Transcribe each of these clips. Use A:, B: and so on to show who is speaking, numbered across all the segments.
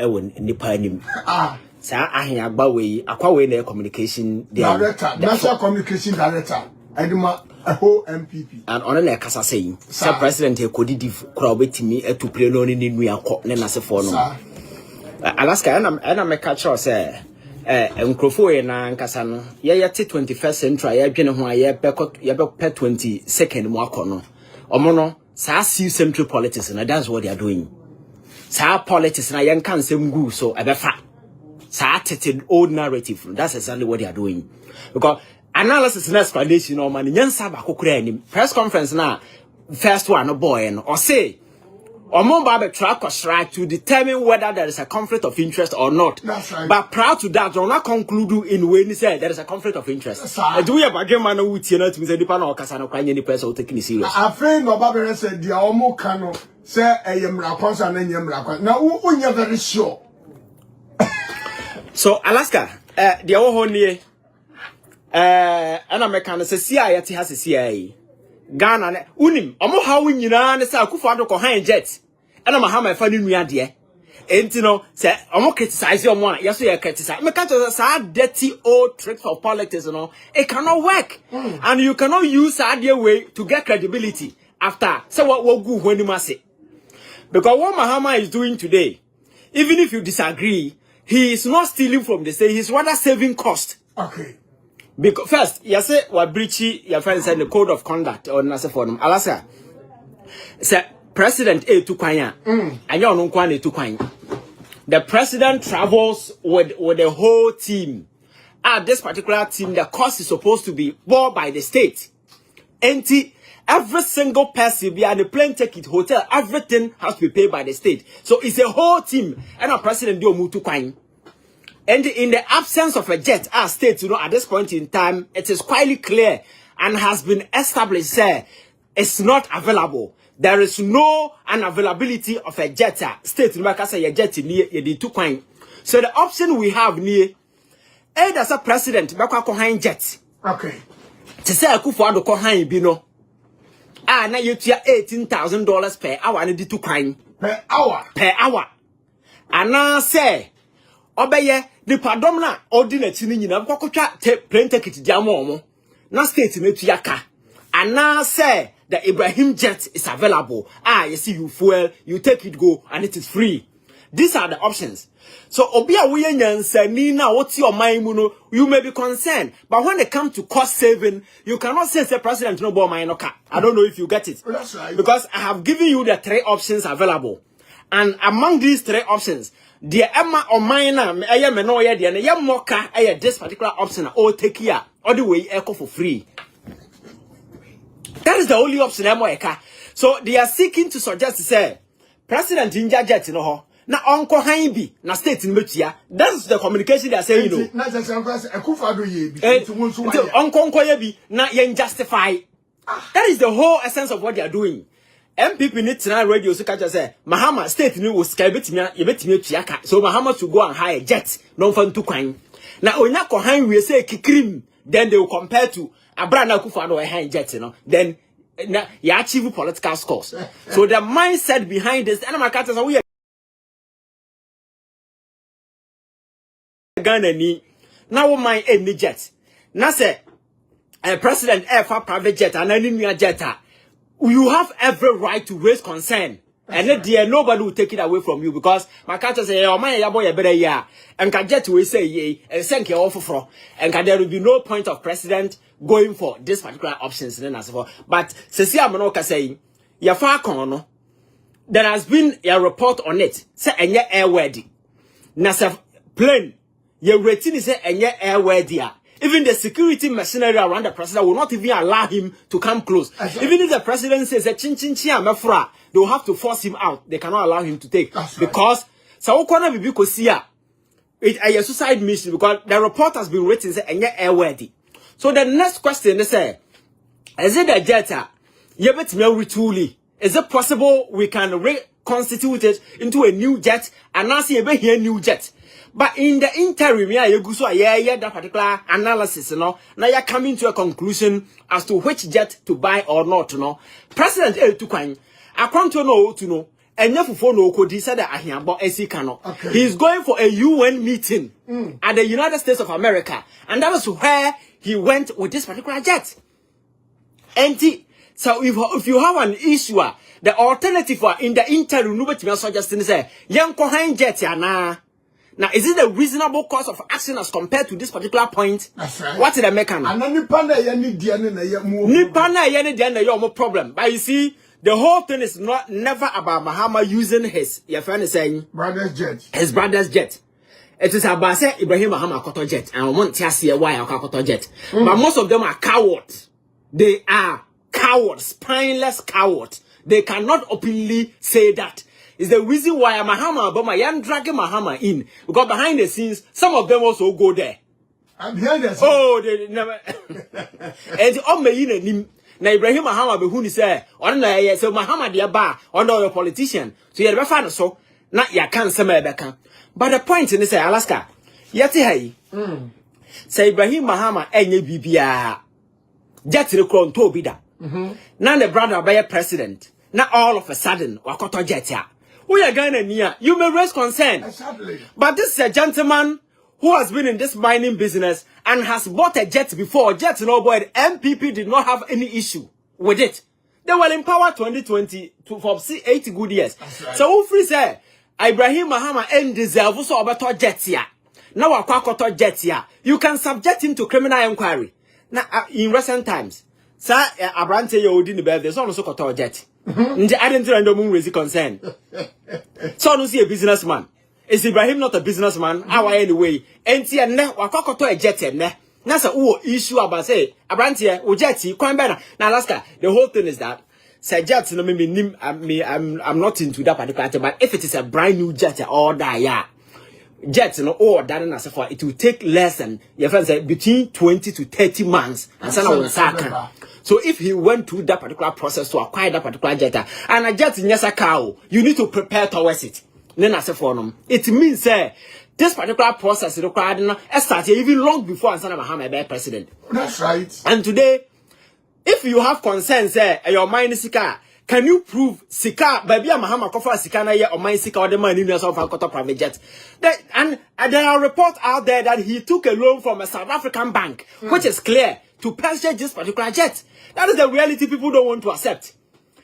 A: ewo nipa anim sa Ahiagba we akwa we na communication
B: director national communication director edema whole NPP
A: and on na kasa say sir president e kodidi kura obetimi etupre no ni nu yakọ ne nasefo no Alaska na me catch us enkrofo ye na nkasa no ye 21st century ye dwene ho ye be 22nd mu akono omo no sa see central politics and that's what they are doing sa politics na yen kan sem gu so ebefa sa teted old narrative that's exactly what they are doing because analysis and explanation no man nyansa ba kokura anim press conference na first one no boy no or say Omomba track or strike to determine whether there is a conflict of interest or not.
B: That's right.
A: But prior to that, do not conclude in when he said there is a conflict of interest. Do we have a man who is not to the Dipano or Casano crying any person taking it serious?
B: I think no Barbara said the Omo Cano say a Yamra concern and Yamra. Now, when you're very sure.
A: So, Alaska, the Ohoni, an American says CIA has a CIA. Ghana unim omo ha wunyina ne sa Akufo Addo ko han jet ena Mahamadu fa ni nua de enti no se omo criticize omo a yeso ye criticize me catch say dirty old tricks of politics no it cannot work and you cannot use that way to get credibility after say what go hwanim ase because what Mahamadu is doing today even if you disagree he is not stealing from the state, he's rather saving cost.
B: Okay.
A: Because first, you say what breachy your friend said the code of conduct or nasa for them. Alasa say President A to Kwanya and you don't kwane to Kwanya. The president travels with the whole team. This particular team, the cost is supposed to be borne by the state. Every single person be on the plane ticket, hotel, everything has to be paid by the state. So it's a whole team. And a president do move to Kwanya. And in the absence of a jet, our state, at this point in time, it is quite clear and has been established, sir, it's not available. There is no unavailability of a jet. State, like I say, a jet near the two coin. So the option we have near, as a president, back jet.
B: Okay.
A: To say Akufo Addo kohan bino. Now you tear $18,000 per hour and the two coin.
B: Per hour.
A: Per hour. And now say, obeye the padomna ordinate ni nyina kwakotwa plane ticket diamo na state metu yaka and say the Ibrahim jet is available you see you fuel you take it go and it is free. These are the options. So obia we nyansani na woti your mind mu you may be concerned, but when it comes to cost saving you cannot say president no bo mind no ka. I don't know if you get it.
B: That's right.
A: Because I have given you the 3 options available, and among these 3 options the Emma or minor, I am no idea, and a young mocha, this particular option, or take here, all the way echo for free. That is the only option, Emoeka. So they are seeking to suggest to say, President Inja Jet, na Uncle Haimbi, na state in Mutia. That's the communication they are saying, you know. Uncle Koyebi, na yen justify. That is the whole essence of what they are doing. MPP need to radio so catch say Mahama state ni was skybetimi yebetimi tuaka so Mahama to go and hire jet no fan to kwan na onya ko han we say kikrim then they will compare to Abra na Akufo Addo hire jet then na ya achieve political scores. So the mindset behind this and my cat say we Ghana ni na wo man any jet na say president air for private jet and any new jet you have every right to raise concern. And then nobody will take it away from you because my catcher say, oh man, boy, better yeah. And can get to say ye and thank you all for and there will be no point of president going for this particular options then as well. But Cecilia Manoka saying, ya far kono, there has been a report on it. Say and ye airworthy. Nasa plane, your rating is and ye airworthy. Even the security machinery around the president will not even allow him to come close. Even if the president says chin mefra, they will have to force him out. They cannot allow him to take. Because so it's a suicide mission because the report has been written and yet airworthy. So the next question they say, is it a jet? Is it possible we can reconstitute it into a new jet and now see a new jet? But in the interim, that particular analysis, now you're coming to a conclusion as to which jet to buy or not, President A to Kwan, I want to know, Enyefufo no kodi said that Ahiagba Esikano. He's going for a UN meeting at the United States of America, and that was where he went with this particular jet. And so if you have an issue, the alternative for in the interim, nobody will suggest to say, "Young Kohen jet yana." Now, is it a reasonable course of action as compared to this particular point? That's right. What is the mechanism? More problem. But you see, the whole thing is never about Mahama using his
B: brother's jet.
A: His brother's jet. It is about say Ibrahim Mahama Akoto jet, and I want to see why Akoto jet. But most of them are cowards. They are cowards, spineless cowards. They cannot openly say that. Is the reason why Mahama Obama yan dragging Mahama in, because behind the scenes some of them also go there.
B: I'm behind the scenes.
A: Oh, they never. And on me in na Ibrahim Mahama be who ni say on na ye so Mahama dey ba on your politician. So you be fan so na ya kan say me be kan. But the point in say Alaska yeti hai. Say Ibrahim Mahama enye bibia. Jet rekron to bi da. Now the brother be president. Now all of a sudden wakoto jet ya. We are Ghana near. You may raise concern.
B: Exactly.
A: But this is a gentleman who has been in this mining business and has bought a jet before. Jet, no boy, NPP did not have any issue with it. They were in power 2020 for 80 good years. Right. So who free say Ibrahim Mahama and deserve so about jet here. Now Akoto jet here. You can subject him to criminal inquiry. Now in recent times, sir, Abrante Yodin birthday, so also got jet. I didn't raise concern. So no see a businessman. Is Ibrahim not a businessman? How anyway? And see ne wakokoto a jet ne. Nasa issue about say Abrantie o jet Kwabena. Now Alaska, the whole thing is that say jet no I'm not into that particular thing, but if it is a brand new jet or that yeah. Jet no or that na say for it will take less than your friend say between 20 to 30 months and so if he went through that particular process to acquire that particular jet and a jet in yesa cow, you need to prepare towards it. Then I say for them, it means this particular process required started even long before Asante Mahama be president.
B: That's right.
A: And today, if you have concerns your mind is sika, can you prove sika baby Mahama kofa sika na ye or mind sika or the man in yourself Akoto private jet? And there are reports out there that he took a loan from a South African bank, which is clear, to purchase this particular jet. That is the reality people don't want to accept.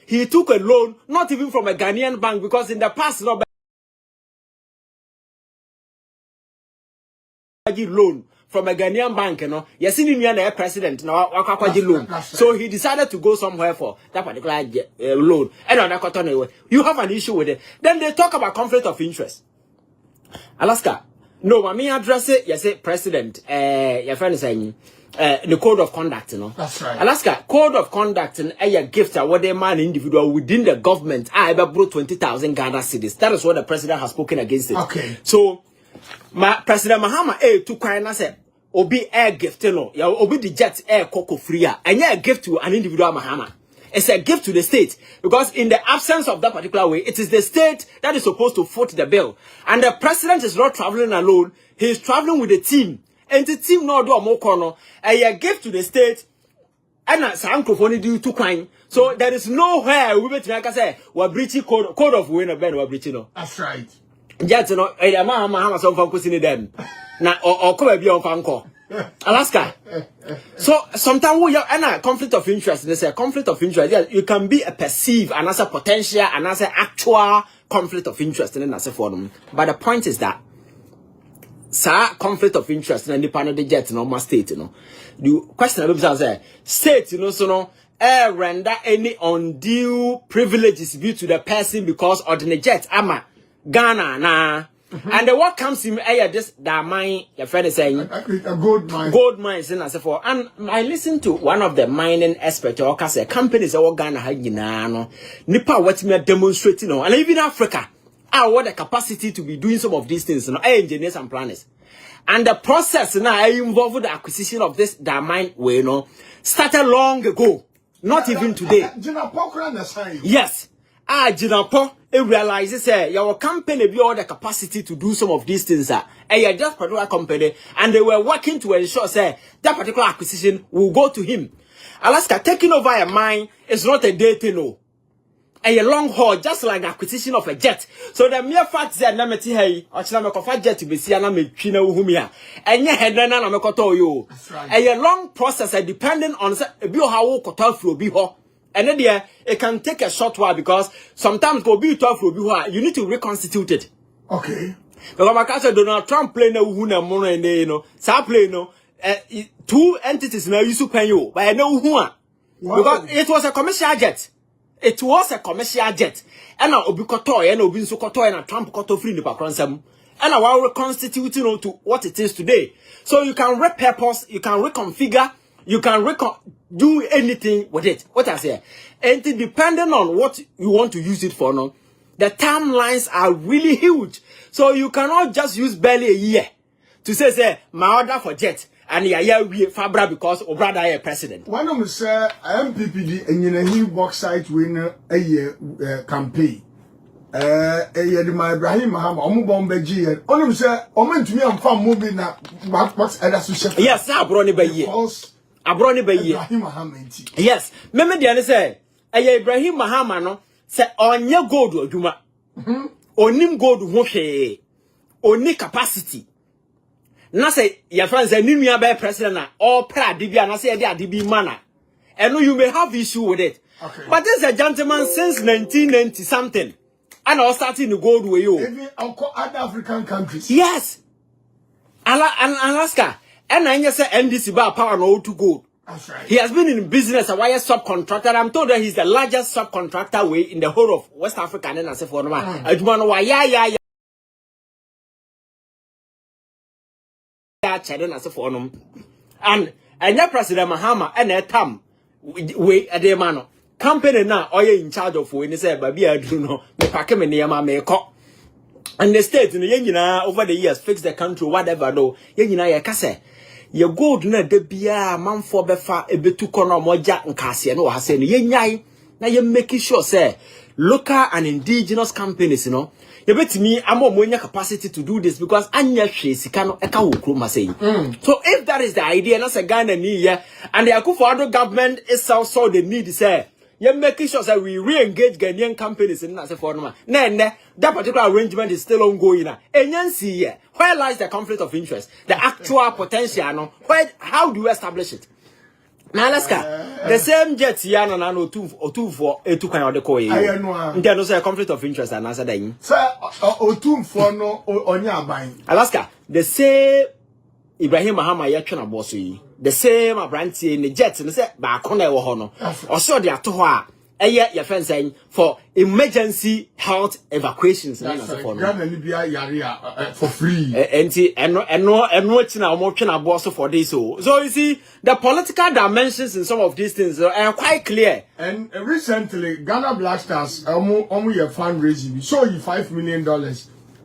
A: He took a loan, not even from a Ghanaian bank, because in the past, no loan from a Ghanaian bank, you know. Yes, in a president, no loan. So he decided to go somewhere for that particular loan. And you have an issue with it. Then they talk about conflict of interest. Alaska, no, I mean address it. Yes, president. Your friend is saying. The code of conduct, you know.
B: That's right.
A: Alaska, code of conduct and a gift what a man individual within the government. I ever brought 20,000 Ghana cedis. That is what the president has spoken against it.
B: Okay.
A: So, President Mahama to cry and say, Obi air gift, you know, Obi the jet air cocoa free, and yeah, a gift to an individual Mahama. It's a gift to the state because in the absence of that particular way, it is the state that is supposed to foot the bill, and the president is not traveling alone. He is traveling with a team. And the team no do more corner. A gift to the state. And some Akufo do to crime. So there is nowhere we bet like I say we breaching code of winner ben we breaching no.
B: That's right.
A: Just no Mahama some fan kusini them. Na or come be on fan call. Alaska. So sometimes we have conflict of interest. They say conflict of interest. Yeah, you can be a perceived and as a potential and as an actual conflict of interest in as a forum. But the point is that conflict of interest in the panel de jet in normal state, you know. The question about say state, you know, so no render any undue privileges due to the person because ordinary jet ama Ghana na. And the what comes in this that mine your friend is saying
B: a gold mine.
A: Gold mines and as for. And I listened to one of the mining experts or say companies that Ghana had no nipa what me demonstrating no, and even Africa. I want the capacity to be doing some of these things, you know, engineers and planners. And the process now involved the acquisition of this mine way, you know, started long ago, not even today. Yes. Jinapo, it realizes your company be all the capacity to do some of these things. And just particular company, and they were working to ensure that particular acquisition will go to him. Alaska taking over a mine is not a day to know. a long haul, just like acquisition of a jet. So the mere fact that na meti hey, ochina me kofa jet be si na me twi na uhumia. Enye hedre na me koto yo. A long process depending on bi o ha wo koto afro bi ho. And then there it can take a short while because sometimes go be to afro bi ho, you need to reconstitute it.
B: Okay.
A: Because my cousin Donald Trump play na uhu na mono and you know, sa play no two entities na use pen you, but no uhu. Because it was a commercial jet. It was a commercial jet. And now obi koto and obi nso koto and Trump koto free ni pakronsam. And now we reconstitute to what it is today. So you can repurpose, you can reconfigure, you can do anything with it. What I say, and depending on what you want to use it for, no, the timelines are really huge. So you cannot just use barely a year to say my order for jet. And we Fabra because o brother is president.
B: One of them say NPP and bauxite winner a year campaign. A year my Ibrahim Mahamadu Omubombeji. One of them say omen to me I'm from moving na what's other social.
A: Yes, abroni be ye. Abroni be ye.
B: Ibrahim Mahamadu.
A: Yes, meme dey say a Ibrahim Mahamadu no say onye gold adwuma. Onim gold ho hwe. Oni capacity. Na say your friends say ninu be president na all pra dibia na say dey adibi mana. And you may have issue with it. Okay. But this is a gentleman since 1990 something. And all starting to go way you.
B: Even other African countries.
A: Yes. Alaska. And I say NDC ba power no to go.
B: That's right.
A: He has been in business a wire subcontractor. I'm told that he's the largest subcontractor way in the whole of West Africa and I say for no man. Yeah. And your president Mahama and a tam we a day man company now or you in charge of when they say baby I do know me pack him near my makeup. And the state in the over the years fix the country whatever though ya kase ye gold na de bia man for befa ebetu kono moja nkase no ha say no ye na ye making sure say local and indigenous companies you know you bet me I'm capacity to do this because anya hwe sika no eka wo kroma say. So if that is the idea na say Ghana need and the Akufo Addo government itself saw the need say you making sure that we re-engage Ghanaian companies in that for no that particular arrangement is still ongoing na enyansi here where lies the conflict of interest the actual potential no where how do you establish it? Now let's go. The same jet yana na no otu for etu kan ode ko ye. Ntia no say conflict of interest and answer then.
B: Sir otu for no onya aban.
A: Alaska the same Ibrahim Mahamadu ye twena boss yi. The same abrantie in the jet no say ba akona e wo ho no. Oso de ato ho a eye your friend saying for emergency health evacuations na for no.
B: Ghana ni bia yare for free.
A: Enti eno china omo twena boss for this so you see the political dimensions in some of these things are quite clear.
B: And recently Ghana Black Stars omo your fundraising so you $5 million.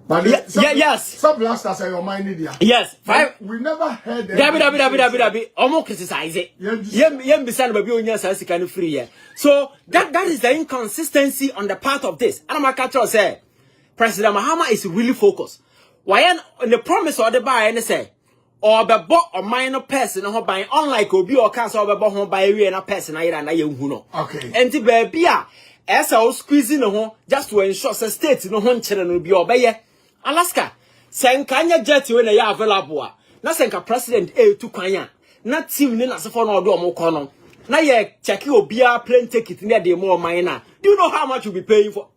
B: But
A: yes.
B: Some Black Stars are your mind there.
A: Yes.
B: We never heard
A: Dabi. Omo criticize it. Yem bisan baby onya sa sika no free here. So that is the inconsistency on the part of this. And I'm catch us say President Mahama is really focused. Why on the promise or the buy and say or be bought a minor person ho buy unlike obi or cancer or be bought ho buy we na person ayira na ye hu no. Okay. Enti baby a esa o squeezing no ho just to ensure say state no ho nkyere no bi obeye Alaska senkanya jet we na ya available a na senka president to kwanya na team ni na sefo na odo omko no na ye check obia plane ticket na dey more mine. Do you know how much you be paying for?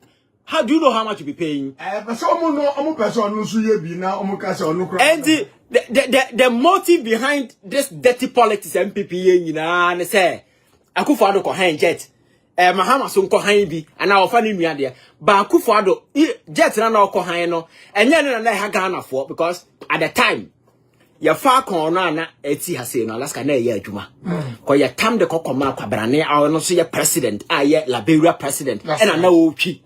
A: How do you know how much you be paying?
B: But some no person no so ye bi na omukase onukra.
A: And the motive behind this dirty politics NPP nyina na say Akufo Addo ko han jet Mahama so nko han bi ana ofa ni nua de ba Akufo Addo jet na ko han no enye na ha Ghana for because at the time ya fa kon no ana eti hase no Alaska na ye adwuma ko ya tam de kokoma Kwabena Agyarko no so ye president ye Liberia president and na o twi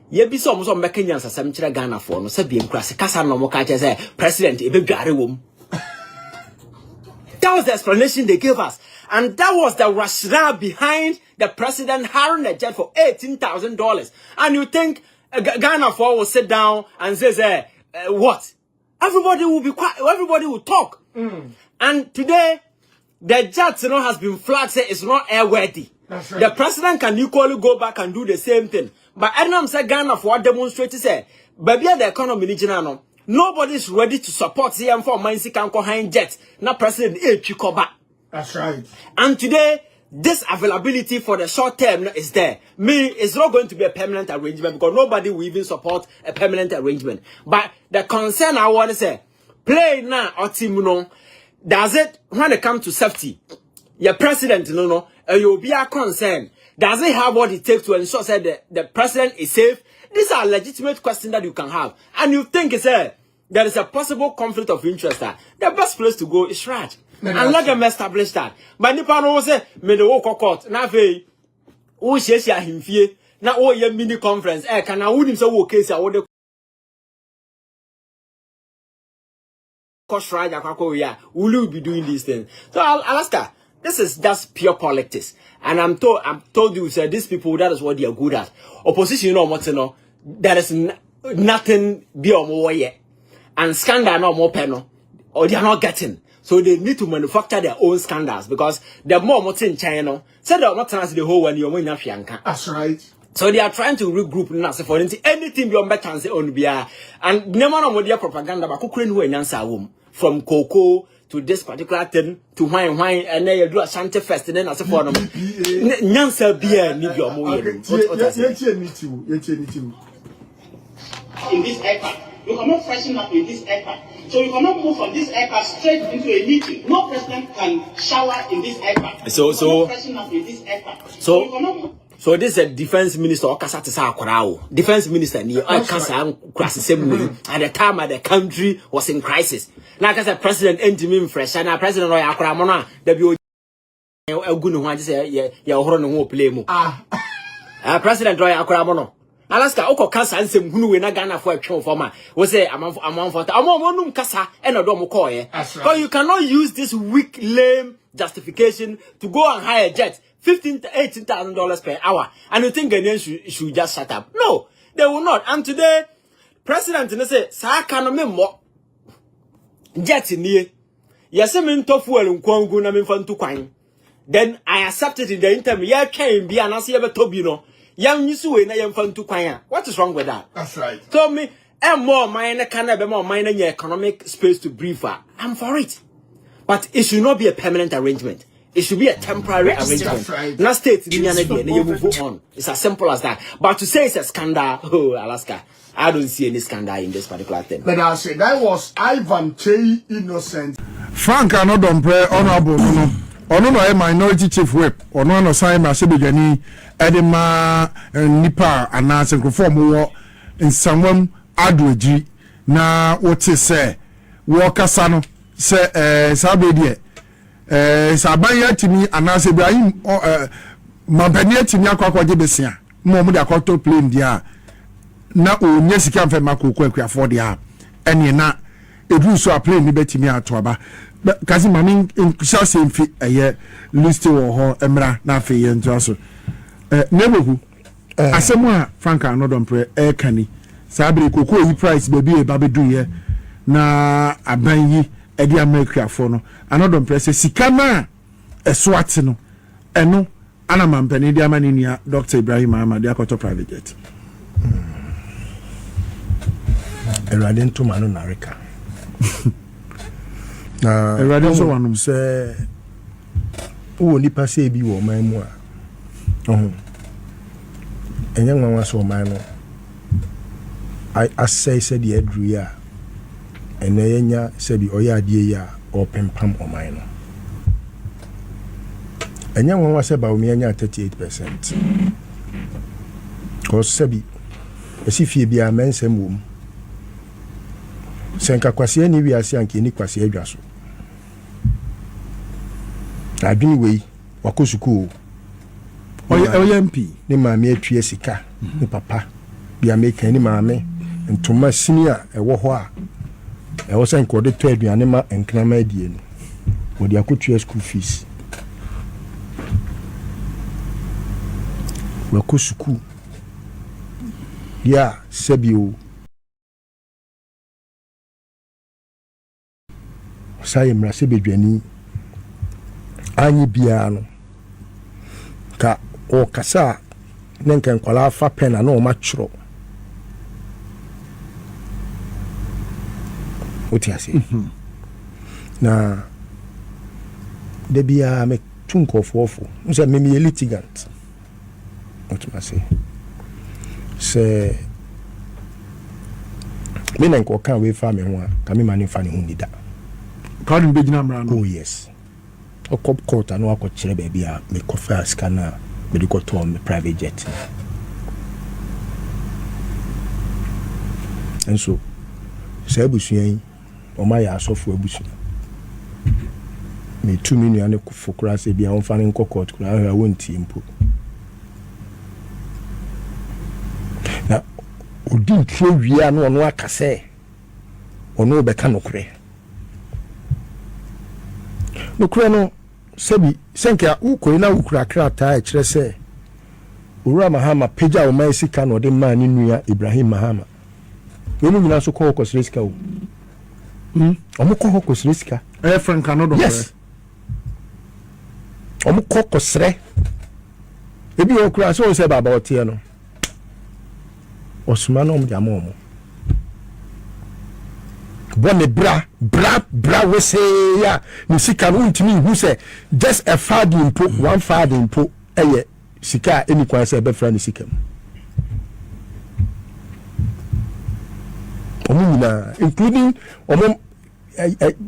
A: ye bi so mo so mbekanya nsasam kire Ghana for no sabie nkura se kasa no mo ka che say president e bedware wom. That was the explanation they gave us. And that was the rationale behind the president hiring a jet for $18,000. And you think Ghana for will sit down and say, what? Everybody will be quiet. Everybody will talk. And today, the jet has been flagged, say it's not airworthy.
B: That's right.
A: The president can equally go back and do the same thing. But Ednam said Ghana for demonstrate say, baby the economy no. Nobody is ready to support CM for Mainsi Kanko Hein Jet. Na President Chikoba.
B: That's right.
A: And today, this availability for the short term is there. It's not going to be a permanent arrangement because nobody will even support a permanent arrangement. But the concern I want to say, play now or team no. Does it when it comes to safety? Your president no, you'll be a concern. Does it have what it takes to ensure that the president is safe? These are legitimate questions that you can have. And you think there is a possible conflict of interest. The best place to go is Raj. And let them establish that. But Nipa no say, me the walk court. Na fe, who share him fie. Na o ye mini conference. Can I wouldn't say what case I would cost Raj Agyarko. Will you be doing these things? So Alaska, this is just pure politics. And I'm told you, sir, these people, that is what they are good at. Opposition, you know what, you know, there is nothing beyond more yet. And scandal no more penal. Or they are not getting. So they need to manufacture their own scandals because the more what's in China, said they're not the whole one you're winning.
B: That's right.
A: So they are trying to regroup now. So for anything beyond better and say on beer and no man on their propaganda, but couldn't win answer room from cocoa to this particular thing to wine, and then you do Asante first, and then as a for them. Nyansa beer, need your money.
C: In this aircraft, you cannot freshen up in this aircraft. So you cannot move from this aircraft straight into a meeting. No president can shower in this aircraft.
A: So
C: freshen up in this aircraft.
A: So this is a defense minister or Kasa Tisa Akorao. Defense minister near Kasa crisis at the time the country was in crisis. Like I said, President Entimin Fresh and President Roy Akramona, W. Gunu, I say, yeah, horror play more. President Roy Akramono. Alaska, Oko Kasa and some who in a Ghana for a show for my was say among for among Kasa and a domokoye. But you cannot use this weak, lame justification to go and hire jets $15,000 to $18,000 per hour. And you think Ghanaians should just shut up? No, they will not. And today, President say, Sa canome mo jet in here. Yes, I mean tofu and Kwangu na min to kwang. Then I accepted in the interim. Yeah, came be an answer to you know. Young Yusu na yam fan to kwang. What is wrong with that?
B: That's right.
A: Tell me, and more minor can be more minor your economic space to brief her. I'm for it. But it should not be a permanent arrangement. It should be a temporary arrangement.
B: Right.
A: Not state you move on. It's as simple as that. But to say it's a scandal, oh Alaska, I don't see any scandal in this particular thing.
B: But I say that was Ivan Che Innocent.
D: Frank and Dampare honorable no a minority chief whip or no sign my Sebejani Edema Nipa and Nancy conform in someone Adwo na what is say Walker Sano say Sabedie Sabaya Timi and Nancy Ibrahim Mabania Timia Kwakwa Besia Momu da Akoto plane dia na o nyesika mfa mako Kweku afford dia ene na edu so a plane ni betimi atoaba kasi mami shall say mfi list wo ho emra na afi ye nto aso neboku asemu a Frank Dampare kani sabere kokoo yi price baby e ba bedu ye na aban yi e di America for no Dampare say sika ma eswat no eno ana mampani di amani nia Dr. Ibrahim Mahamadu Akoto private jet
E: Erade to manu narika.
D: Erade so wanum
E: se o ni passe bi wo man mu a. Enya nwanwa so man no. I assay said the edru ya. Ene yenya se bi oya adie ya o pempam o man no. Enya nwanwa se Bawumia nya 38%. Cause sebi esifie bia mensem wom. Senka kwase ni wiase anke ni kwase adwaso. Adwini wei wakosuku
D: oya MP
E: ni maame atwie sika ni papa bia meka ni maame ntoma senior ewo ho a ewo senka ode to aduane ma enkrama adie no wodi akotue school fees wakosuku ya sebio saye mrase bedwani anyi bia no ka o kasa nenka nkwala fa pen na o ma chro oti ase na de bia me tunkofofo nse me litigant oti ma se me na nko kan we fa me ho a ka me mani fa ne ho nida
D: pardon be gina mra no
E: oh yes o cop court anu akochere ba bia me kofa scanner me di ko to me private jet and so se abusuan o ma ya asofo abusu me 2 million ne fokura se bia on fa ne nko court kura ha wonti mpo na odin tro wia no ono akase ono be ka nokure no sebi senka ukoi na ukura krata e kire se owura mahama peja o mai sika no de ma ni nua Ibrahim Mahama wonu nyina so ko sika o omo ko sika
D: frank no do
E: yes omo ko sre ebi okura so se baba otie no osuma no mja momo bone bra we say ya ni sika no ntimi hu se just a fadin po one fadin po eye sika eni kwan se be fra ni sika omuna including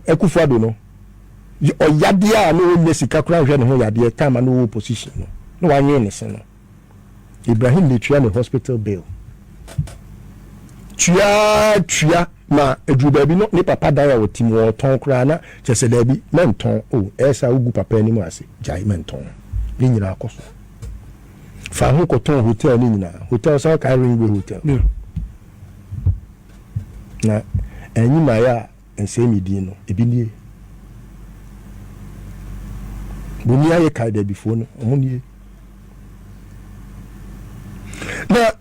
E: Akufo Addo no oyade a no onye sika kura hwe ne ho yade time no opposition no wanwe ne se no Ibrahim le tua ne hospital bill tua ma edu baby no ni papa dawa wotim wo ton kura na chese dabi menton o esa ugu papa ni mu ase jai menton ni nyina akoso fa ho ko ton hotel ni nyina hotel sa ka ring hotel na enyi ma ya ensemi di no ebi nie Bawumia ye ka da before no omunie na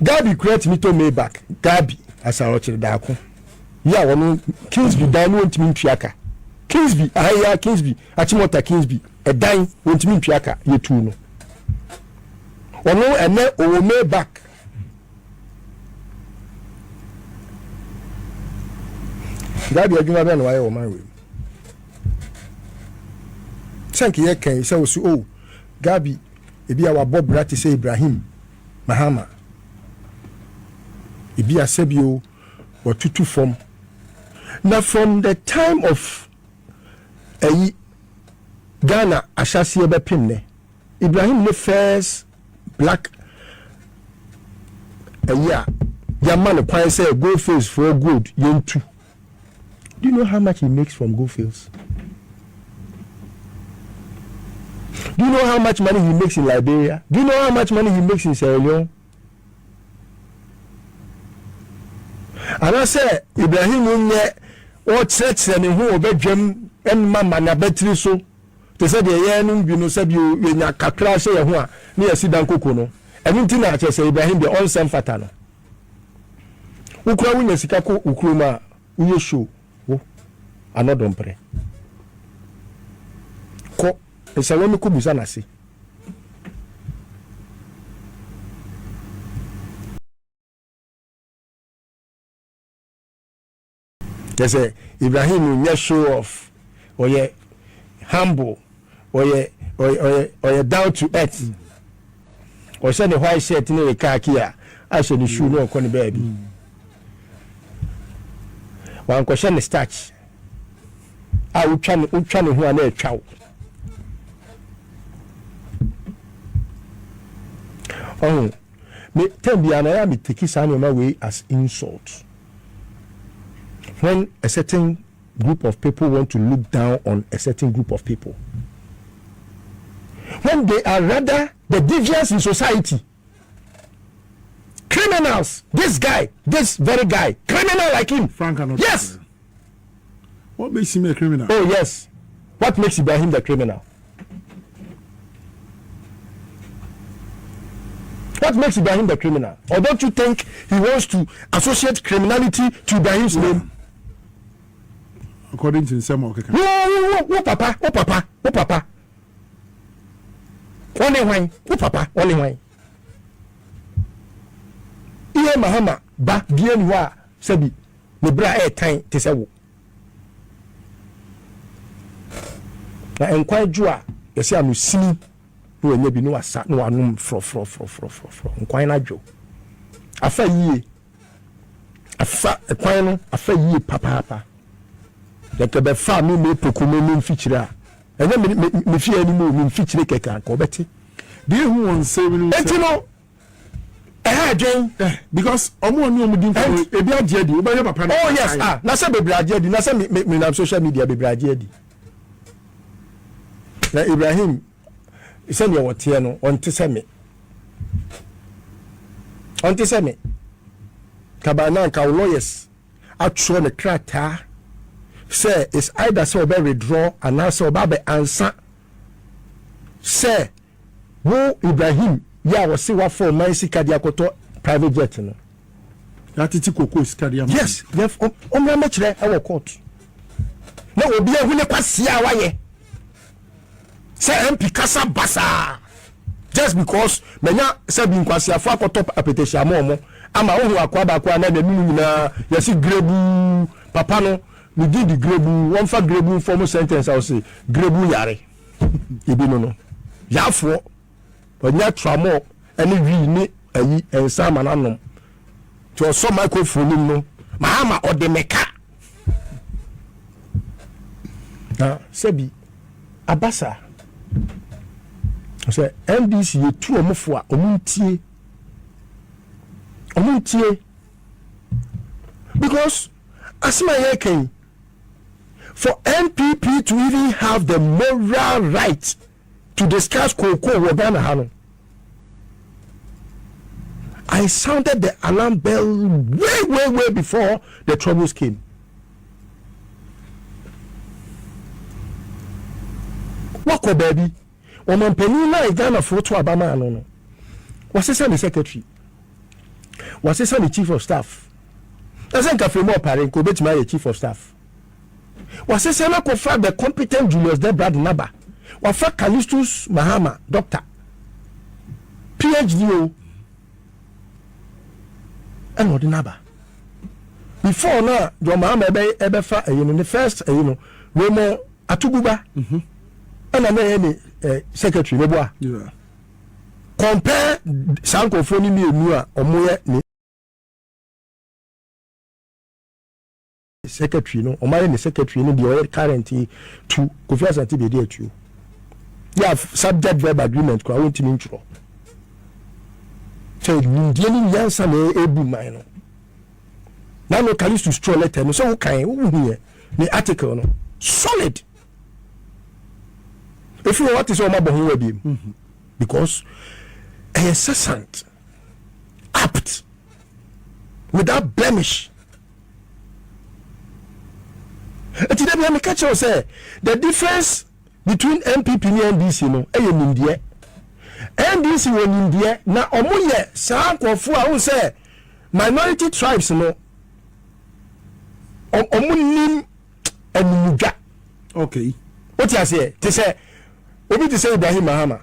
E: Gabby create me to me back. Gabby asare otchere darko. Ya wono Kingsby dan wontimi ntwiaka. Kingsby aya Kingsby achimota Kingsby edan wontimi ntwiaka yetu no. Wono ene owo me back. Gabby adwuma be no waye o man we. Sanki ye kan se wo su o Gabby ebi a wabo brati se Ibrahim Mahama ibi asebio watutu form na from the time of Ghana ashasi ebe pimne Ibrahim the first black man kwan say go face for good yentu. Do you know how much he makes from go fields? Do you know how much money he makes in Liberia? Do you know how much money he makes in Sierra Leone? And I say Ibrahim unye o church ne ho obedwam mama na battery so te say de ye no bi no say bi nya kakra say ye ho a ne ye sidan koko no enu nti na che say Ibrahim de on sem fata no ukura wunya sika ko ukuru ma uye show wo anodompre ko esalome ko busa na se yes Ibrahim nya show off oye humble oye down to earth o say the white shirt ni the car kia a say the shoe no ko ni baby wan ko say the starch a utwa ne ho na atwa oh me tembia na ya me take some my way as insult. When a certain group of people want to look down on a certain group of people, when they are rather the deviants in society, criminals, this very guy, criminal like him.
D: Frank Annan.
E: Yes.
D: What makes him a criminal?
E: Oh yes. What makes Ibrahim the criminal? What makes Ibrahim the criminal? Or don't you think he wants to associate criminality to Ibrahim's name?
D: According to some okay.
E: No, papa. Only wine, who papa, only wine. Iye Mahama ba bien wa sabi ne bra e tan te se wo. Na enkwan ju a yesi anu sini no enye bi no asa no anum fro. Enkwan na jo. Afa yie. Afa ekwan no afa yie papa. Ya ke be fa mi me pokome mi mfikyire a. Enye me fi ani mu mi mfikyire keka ko beti.
D: Dey who won say we
E: no
D: because omo din for ebi agye di oba papa.
E: Oh yes, na say bebre agye di, na say me na social media bebre agye di. Na Ibrahim ise ne wote no onte se me kabana ka lawyers atro ne krata say is either say oba withdraw and now say oba be answer say wo Ibrahim ya wo se wa for man sika di Akoto private jet no
D: atiti koko sika di am.
E: Yes, omra me kire e wo court na obi ehu ne kwase a waye say MP kasa basa just because menya say bi nkwase afo Akoto apetition amomo ama ohu akwaba kwa na da minu nyina yesi grebu papa no me di di grebu one fa grebu form sentence I will say grebu yare ibi no yafo onya tramo ene wi ni ayi ensa mananom to so microphone no mahama odemeka sebi abasa so NDC ye tu omofo a omuntie because asma yeken for NPP to even have the moral right to discuss Koko Wabana Hanon. I sounded the alarm bell way before the troubles came. Wako baby, Oman Penina Igana Foto Abama no. Was this the secretary? Was this the chief of staff? Doesn't cafe more parent go bet my chief of staff. Was this the competent Julius Debrad Naba? Wafa Callistus Mahama, doctor, PhD, and Odinaba. Before now, your Mahama Ebefa, the first, Remo Atububa, and any secretary, yeah. Compare Sanko Phony Mua or Moya secretary, no, or my secretary, no, the currently to Asante Bediatuo. You have subject verb agreement. I want to intro. So, Indian Yansa ebu mine. Now, no can use to straw letter. No, so okay. Here, the article no solid. If you know what is all my boy, because a incessant, apt, without blemish. Today, we catch you say the difference between NPP and NDC no in India. NDC won India na omoye sa nkofo a won say minority tribes no omunim amuga.
D: Okay.
E: What you say? They say obi to say Ibrahim Mahama.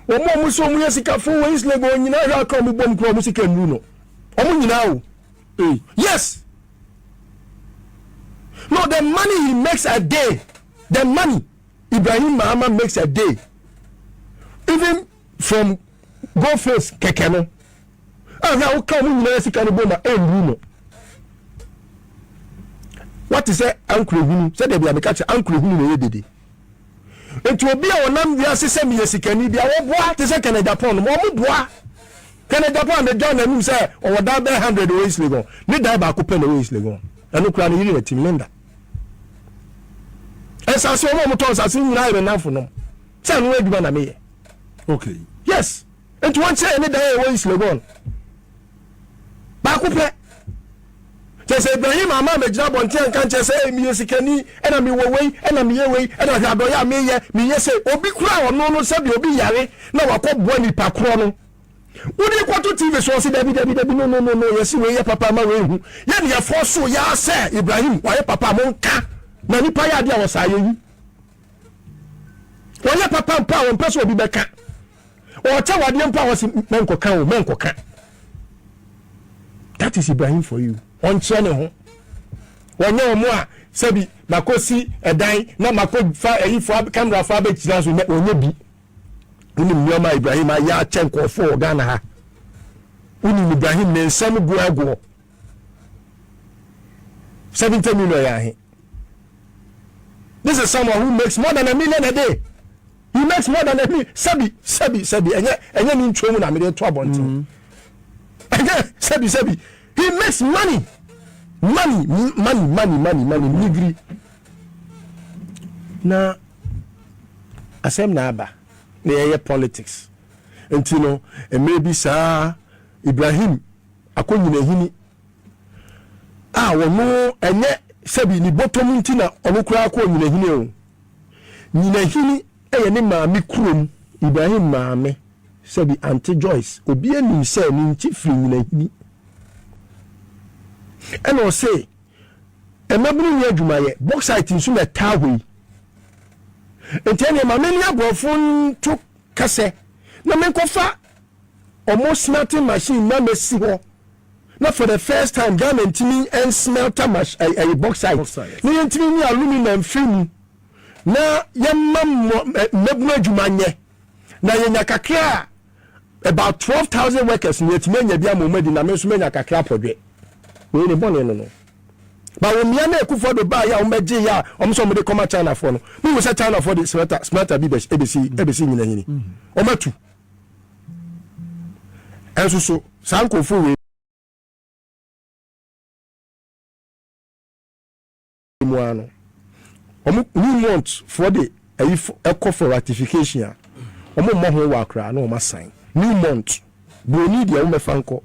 E: Omo so mu yesika fo we is lego nyina ya ka mu bom kro mu sika nru no. Omo nyina o. Yes. No, the money he makes a day, the money Ibrahim Mahama makes a day, even from go face kekeno. Now come in the what is that uncle who said they be catch uncle who did. It will be our name. We are saying yes, can be our what is a Kennedy Agyapong? Kennedy Agyapong the John and say or that 100 ways legal. Need that back open the ways legal. And look around here team lender. As I saw motors as in live enough for no. Say no way na me.
D: Okay.
E: Yes. And to one say any day ways legal. Back open. Say Ibrahim Mama me jina bonten kan say me yesikani ena me wo wei ena me ye wei ena hado ya me ye say obi kura ono no say obi yare na wakobo ni pakro no. Udi kwato TV so say David no yes we ye papa ma we hu. Ye ne force ya say Ibrahim wa ye papa mo nka na nipa ya dia wo say yi. Wo ye papa mpa wo mpa so obi beka. or tell what the emperor was menko. That is Ibrahim for you. On channel. One no more, Sabi, Makosi, a dine, not Mako for camera for a chance we met be. Unim Ibrahim, ya chenko for Ghana. Unim Ibrahim, then Sammy Buago. 70 million. This is someone who makes more than $1 million a day. He makes more than $1 million. Sabi, and then in Chomuna, I made 12 bonds. Again, Sabi. He makes money. Money. Nigri. Now, asem naba. They politics. And you know, and maybe sir Ibrahim akonyine hini. Wono enye Sabi ni bottom ntina onokura akonyine hini o. Nyine hini eye ne maami kurom Ibrahim maami Sabi Auntie Joyce obi anim say ni nti firi nyine hini. And I say, a mabru near Jumaye, box site in Suna Tawi. And tell you, my many phone took casse. No man cofa almost smelting machine, no messy. Not for the first time, garment to me and smelt a box site. Me and me aluminum film. Now, young Mabru Jumanye. Now, Yakakra about 12,000 workers in the many Biamu in a Mesumena Kakra project. We ni bone no Bawumia na Akufo Addo ba ya omeje ya omso mo de koma China for no we will say China for the smarter ABC nyina hini omatu enso so sanko fo we muano we want for the eco for ratification omo ho wa kra na o ma sign new month we need ya o me fanko.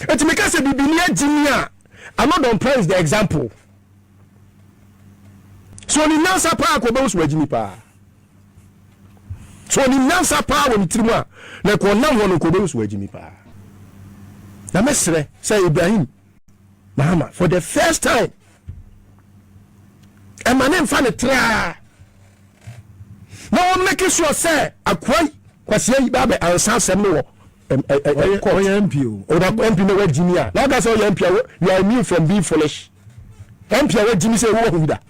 E: It make us a bibinia jimia. I'm not on praise the example. So ni nansa pa ko be uswa jimi pa. So ni nansa pa woni tirima na ko nam wono ko be uswa jimi pa. Na mesre say Ibrahim Mahama for the first time. E manem fa ne tra. No make sure say akwai kwase yi ba be ansa sem no. MPO. MP no word Jimmy. Now that's all MP. You are immune from being foolish. MP word Jimmy say what will be that?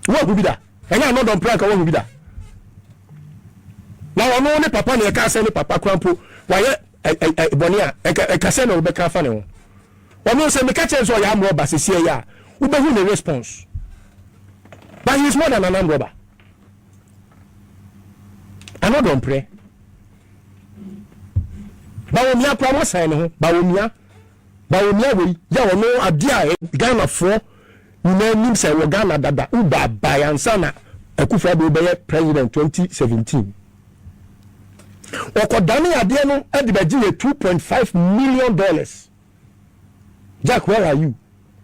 E: What will be that? And I know don't prank what will be that. Now I know only papa ne ka say papa krampo. Why Bonia e ka say no be ka fa ne ho. One no say me ka chen so ya am robber say ya. Who be who the response? But he is more than an armed robber. I know don't pray. Bawumia kwa sign ho Bawumia we ya wono adia Ghana for nyina nim say wo Ghana dada uba bayansa na Akufo Addo be president 2017 okodane ade no e de beji $2.5 million. Jack, where are you?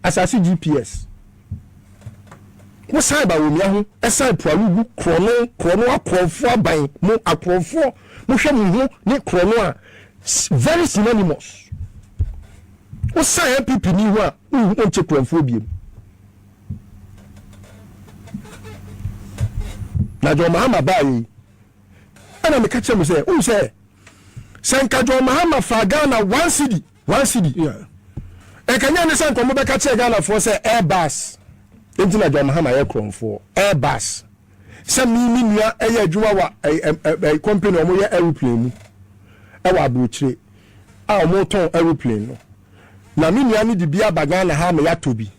E: Asasi GPS wo sai Bawumia ho e sai poalugu krono akrofo aban mo akrofo mo hwe mo ho ne krono a very synonymous. What say NPP ni wa on che kronfobia. Na jo Mahama bai. Ana me kache mo say, who say Sanka jo Mahama fa Ghana one city. Yeah. E kanya ne san komo be kache Ghana for say Airbus. Enti na jo Mahama ye kronfo Airbus. Say mi nua e ye adwuma wa company omo ye aeroplane. Ewa abrochire a omoton aeroplane no na minia ni dibia bagana ha me yatobi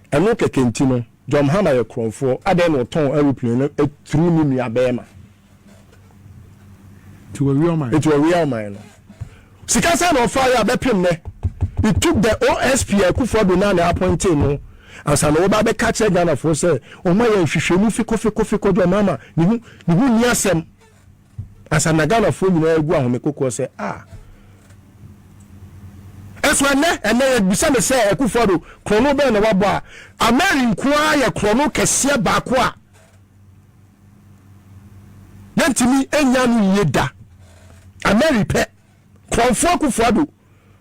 E: eno kekenti no John Hama ye kronfo ade no ton aeroplane no through ni nua bema to a real man no sikasa no fire bepem ne it took the OSP Akufo Addo na appointed no ansa no ba be catch Ghana for say o ma ye hwehwemu fiko John Hama ni hu ni asem as an Ghana for you know, go home, cook say, as one and then beside say, Akufo Addo, Chrono Ben, a wabba, a man inquire Chrono Cassia Bakwa. Then to me, and Yanu Yeda, a merry pet, Akufo Addo,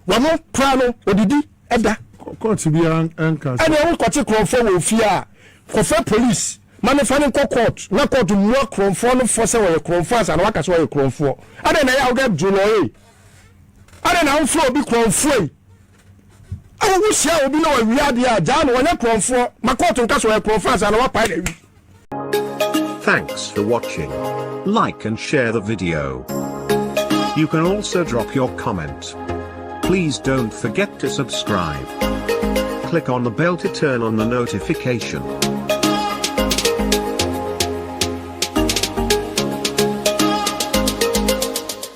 E: one more Prano, or did he, Edda?
D: Court to be anchors.
E: And I won't catch a Crawford with fear, for police. mane fane ko court na court mu kronfo no fo se we kronfo asa na waka se we kronfo ade na ya get julo ade na wo fo obi kronfo yi awu wo sia obi na wa wiade a ja no wonya kronfo ma court nka so we kronfo asa na wa pa na wi.
F: Thanks for watching. Like and share the video. You can also drop your comment. Please don't forget to subscribe. Click on the bell to turn on the notification.